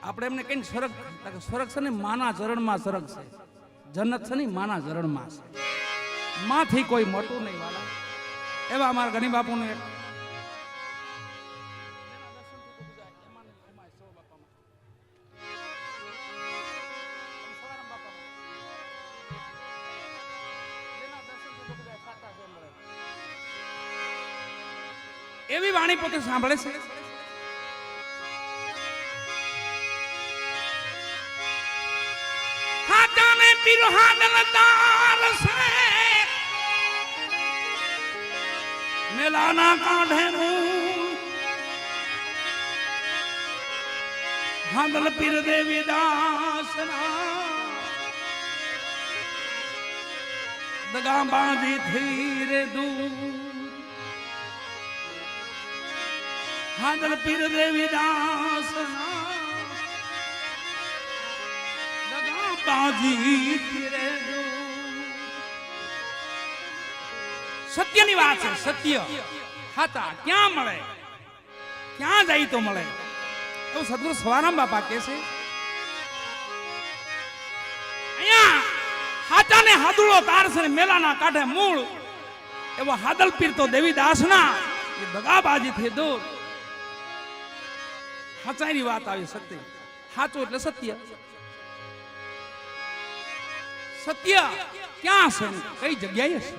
આપણે એમને કઈ સ્વર્ગ સ્વર્ગ છે ને માના ચરણમાં સ્વર્ગ છે, જન્નત છે ને માના ચરણમાં છે, માંથી કોઈ મોટું નહીં વાલા. એવા અમારા ગણી બાપુને એવી વાણી પોતે સાંભળે છે. હાજાને પીરહા દલદાર છે મેલાના કાઢે હાદલ પીર દેવી દાસ દગા બાંધી થઈ રે દૂર હાદલ પીર દેવી દાસ દગા બાજી રે દૂર. સત્યની વાત છે. સત્ય હાતા ક્યાં મળે, ક્યાં જાય તો મળે એવું સદગુરુ સવારામ બાપા કહે છે. અહીંયા હાચાને હાદુળો તાર છે મેલાના કાંઠે મૂળ એવો હાદલ પીર તો દેવીદાસના એ દગાબાજી થી દૂર. હાચાની વાત આવી. સત્ય હાચું એટલે સત્ય. સત્ય ક્યાં છે, કઈ જગ્યાએ છે?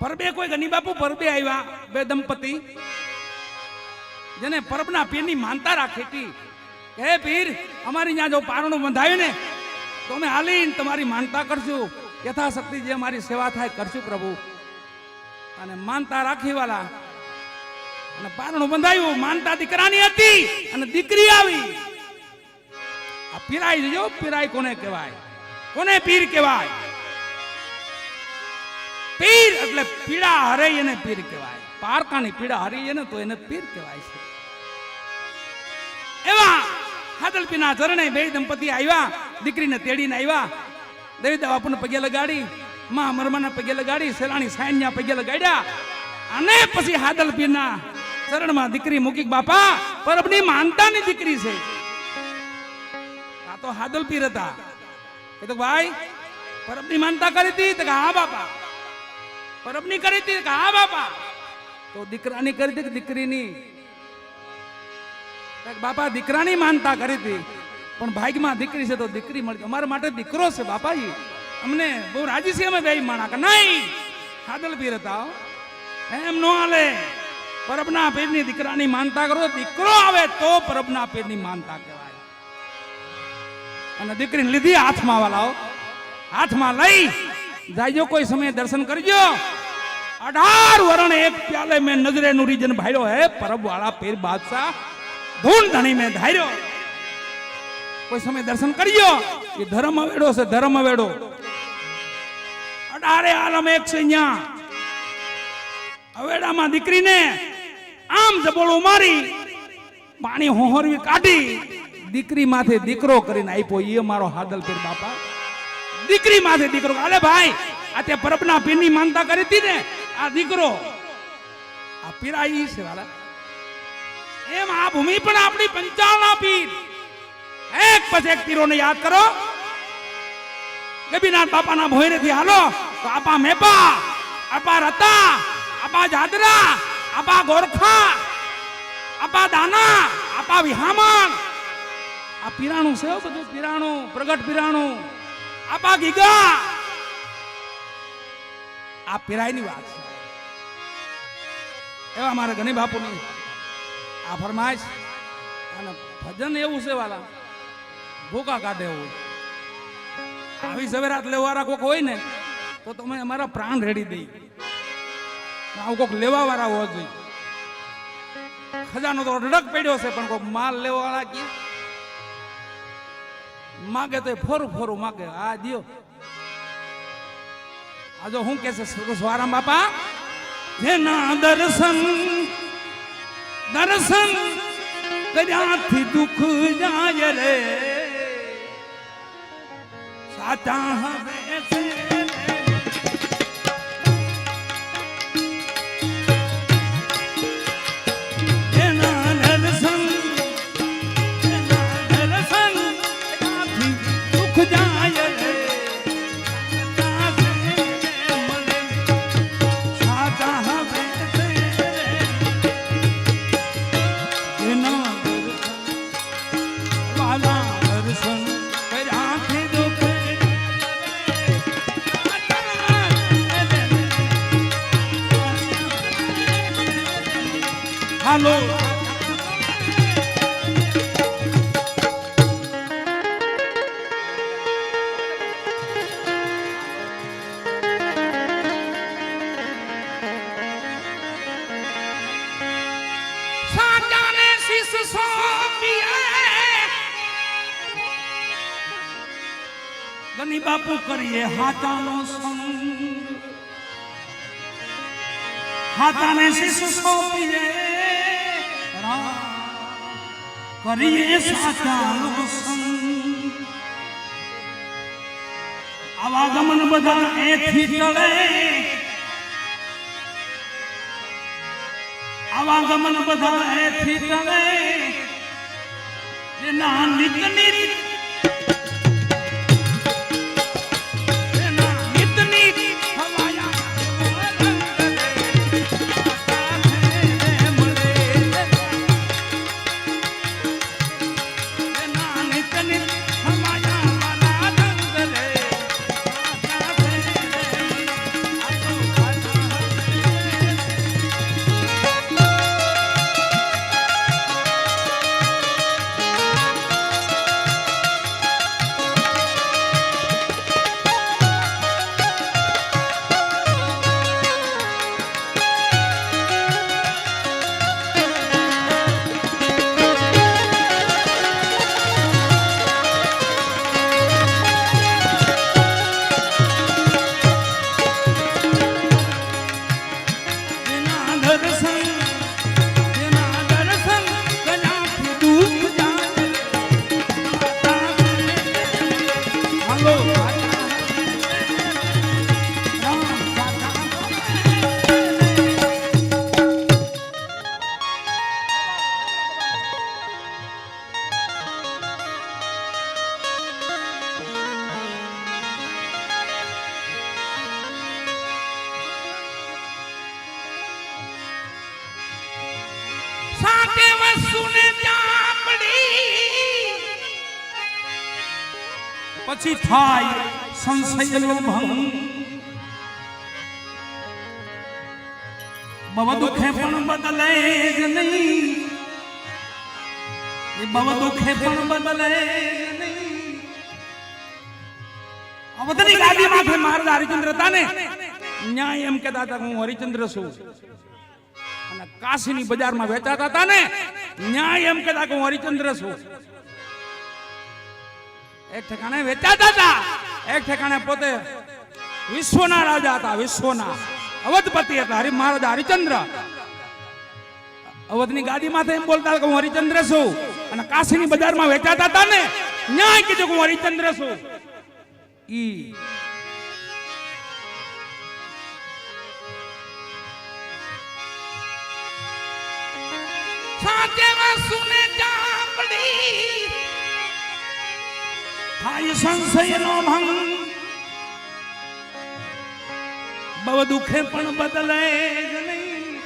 પરબે કોઈ ગની બાપુ પરબે આવ્યા બે દંપતી જેને પરબના પીરની માનતા રાખી હતી. હે પીર, અમારી ત્યાં જો પારણું બંધાયું ને તો અમે હાલીને તમારી માનતા કરશું, યથાશક્તિ જે અમારી સેવા થાય કરશું પ્રભુ. અને માનતા રાખી વાલા અને પારણું બંધાયું. માનતા દીકરાની હતી અને દીકરી આવી. આ પીરાઈ જો પીરાઈ કોને કહેવાય, કોને પીર કહેવાય? પીર એટલે પીડા હરે એને પીર કહેવાય. પારકાની પીડા હરી એને તો એને પીર કહેવાય છે. એવા હાદલપીના ચરણે બે દંપતી આવ્યા, દીકરીને તેડીને આવ્યા. દેવીદા બાપુને પગે લગાડી, માં અમરમાના પગે લગાડી, સેલાણી સાયનના પગે લગાડ્યા. અને પછી હાદલપીરના ચરણમાં દીકરી મૂકી. બાપા પરબની માનતાની દીકરી છે. આ તો હાદલપીર હતા. એ તો ભાઈ પરબની માનતા કરી હતી? તો હા બાપા. પરબની કરી હતી? હા બાપા. તો દીકરાની કરી હતી કે દીકરીની? બાપા દીકરાની માનતા કરી હતી, પણ ભાગ્યમાં દીકરી છે તો દીકરી મળી. અમારા માટે દીકરો છે બાપાજી, અમને બહુ રાજી છે અમે બે માણા. કે નહીં, હાદલ પીર હતા. એમ નો હાલે. પરબના પીરની દીકરાની માનતા કરો, દીકરો આવે તો પરબના પીરની માનતા કહેવાય. અને દીકરીને લીધી હાથમાં વાલાઓ. હાથમાં લઈ જાયજો, કોઈ સમય દર્શન કરજો. 18 વરણ એક પ્યાલે મેં નજરે નું રીજન ભાડ્યો હે પરબ વાળા પીર બાદશાહ ધૂન ધણી મેં ધાર્યો. કોઈ સમય દર્શન કરજો. એ ધર્મ વેડો છે, ધર્મ વેડો. 18 આલમ એક છે. અહીંયા અવેડામાં દીકરીને આમ જબોળું મારી પાણી હોહરવી કાઢી દીકરી માથે દીકરો કરીને આપ્યો. એ મારો હાદલ પીર બાપા. દીકરી માથે દીકરો. અલે ભાઈ, આ તે પરબના પીરની માનતા કરી હતી ને, આ દીકરો આ પીરાઈ છે વાલા. એમ આ ભૂમિ પણ આપણી પંચાળના પીર. એક પછી એક પીરોને યાદ કરો. ગબીનાથ બાપાના ભોયરેથી હાલો તો આપા મેપા, આપા રતા, આપા જાદરા, આપા ગોરખા, આપા દાના, આપા વિહામણ. આ પીરાણું છે બધું. પીરાણું, પ્રગટ પીરાણું. આપા ગીગા. આ પીરાઈની વાત છે. એવા મારા ગણી બાપુની આ ફરમાઈશ. અને ભજન એવું છે વાલા, ભૂકા કાઢે એવું. આવી સવેરાત લેવાવાળા કોક હોય ને તો તમે અમારા પ્રાણ રેડી દઈ. આવું કોક લેવા વાળા હોવા જોઈએ. ખજાનો તો અઢળક પડ્યો છે, પણ કોક માલ લેવા વાળા ક્યાં માગે તો ફોરું ફોરું માગે. આ દિયો આ જો હું કે છે સવારામ બાપા, જેના દર્શન દર્શન કર્યાથી દુઃખ જાય રે. સાચા હવે છે હાલો સાચાને શીશ સોંપીએ ગની બાપુ કરીએ હાચાનો સંગ હાચાને શીશ સોંપીએ કરીએ સાચાનો સંગ આવાગમન બધા એથી ટળે આવાગમન બધા એથી ટળે એના નિતની પછી થાય સંશયનો ભંગ બવ દુખે પણ બદલે જ નહીં એ બવ દુખે પણ બદલે જ નહીં અવધની ગાદી માથે મહારાજ હરિચંદ્ર હતા ને ન્યાય એમ કહેતા હતા હું હરિચંદ્ર છું અને કાશીની બજારમાં વેચાતા હતા ને ન્યાય એમ કહેતા કે હું હરિચંદ્ર છું એક ઠેકાણે વેચાતા હતા એક ઠેકાણે પોતે વિશ્વના રાજા હતા વિશ્વના અવધપતિ હતા હરિ મહારાજ હરિચંદ્ર અવધની ગાદી માથે એમ બોલતા કે હું હરિચંદ્ર છું અને કાશીની બજારમાં વેચાતા હતા ને ન્યાય કીધું કે હું હરિચંદ્ર છું ઈ સાચે વસુને ચાપડી થાય સંશયનો ભંગ બવ દુખે પણ બદલે જ નહીં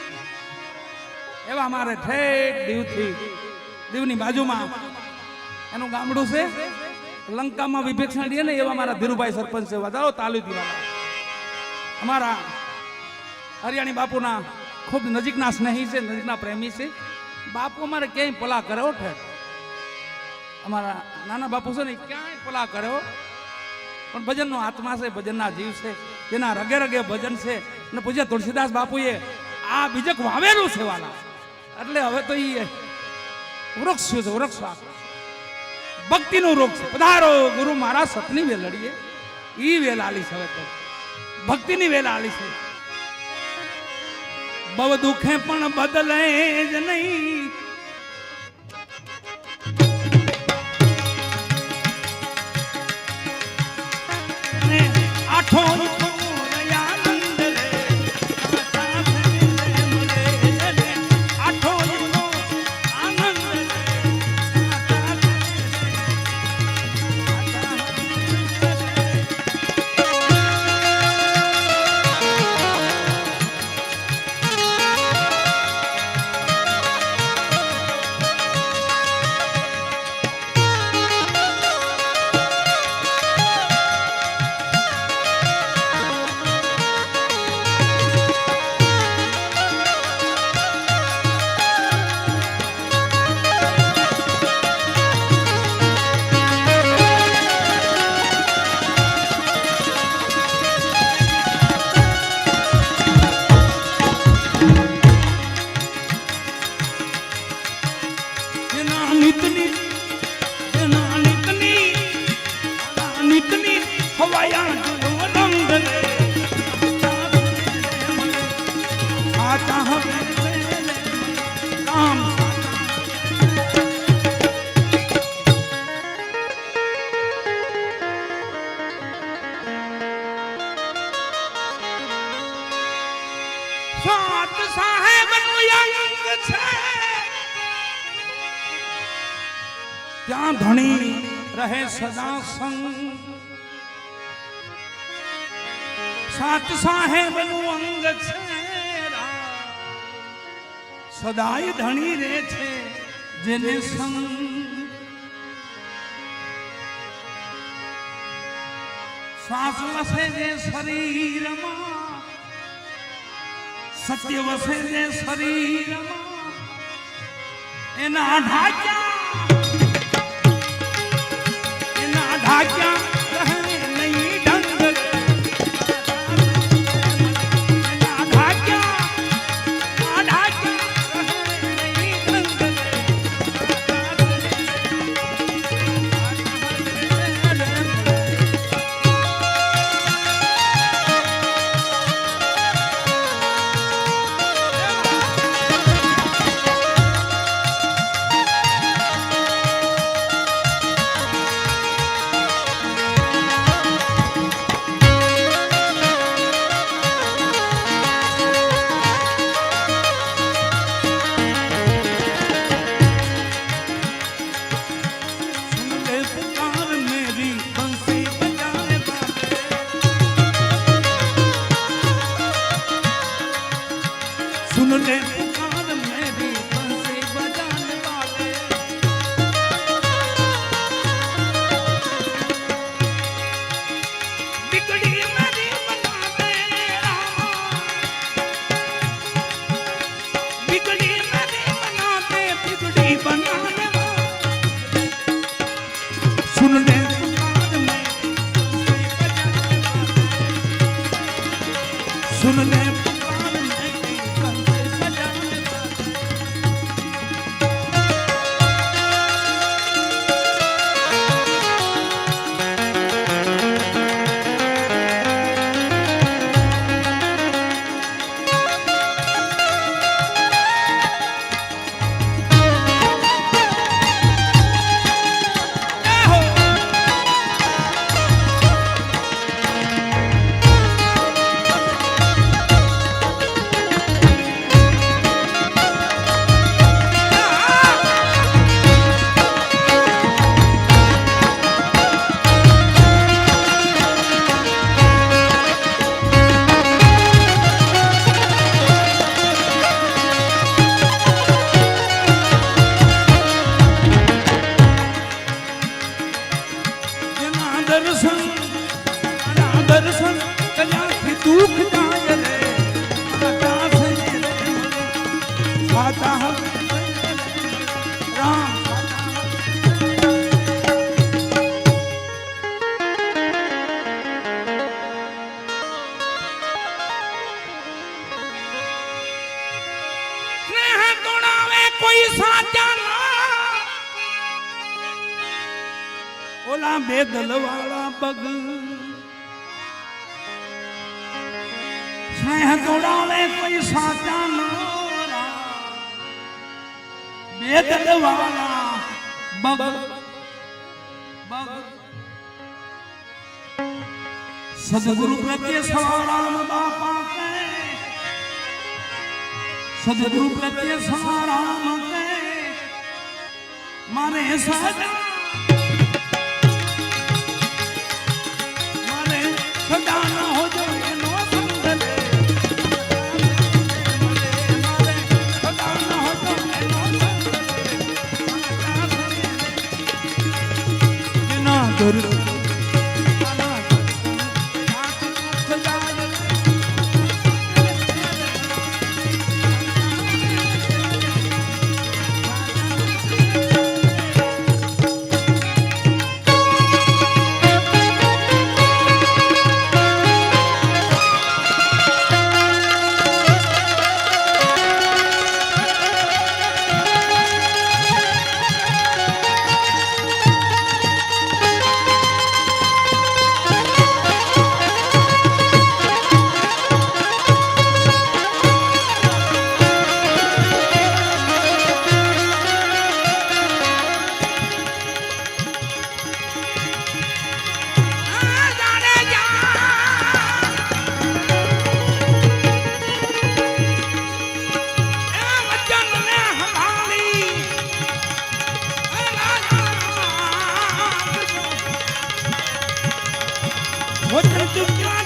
એવા મારે ઠેઠ દીવથી દીવની બાજુમાં એનું ગામડું છે લંકામાં વિભીષણ દે ને એવા મારા ધીરુભાઈ સરપંચ છે વધારો તાલુકી વાળા અમારા હરિયાણી બાપુના ખૂબ નજીકના સ્નેહી છે નજીકના પ્રેમી છે બાપુ અમારે ક્યાંય પલા કરે ઠેઠ અમારા નાના બાપુ છે ને ક્યાંય પલા કર્યો પણ ભજનનો આત્મા છે ભજનના જીવ છે જેના રગે રગે ભજન છે અને પૂજ્ય તુલસીદાસ બાપુએ આ બીજક વાવેલું છે વાલા એટલે હવે તો એ વૃક્ષ છે વૃક્ષ ભક્તિનું વૃક્ષ પધારો ગુરુ મારા સતની વેલડીએ ઈ વેલાલી છે હવે તો ભક્તિની વેલાલી છે બવ દુખે પણ બદલે જ નહીં નીતની હવાયા જો રંગ લે આતા હવે રામ સાત સાહેબનું યંગ છે ત્યાં ધણી રહે સદા સંગ સાત સાહેબનું અંગ છે સદાય ધણી રે છે જેને સંગ શ્વાસ વસે જે શરીરમાં સત્ય વસે જે શરીરમાં એના ઢાક્યા રહે નહીં ઢંગ એના ઢાક્યા રહે નહીં ઢંગ सुन ले पुकार मेरी बंसी बजाने वाले बिगड़ी मेरी बना दे रामा बिगड़ी मेरी बना दे बिगड़ी बनाने वाले सुन ले पुकार मेरी बंसी बजाने वाले सुन ले दर्शन कल्याण दुख जाए रे खाता राम स्नेह तोड़ावे कोई साचा ना ओला बेदल वाला बग स्नेह तोड़ावे कोई साचा नोरा बेदल वाला बग बग सदगुरु प्रत्ये सवाराम बापा के सदगुरु प्रत्ये सवाराम के मारे सदा मारे सदा न हो जो વચન તું ક્યાં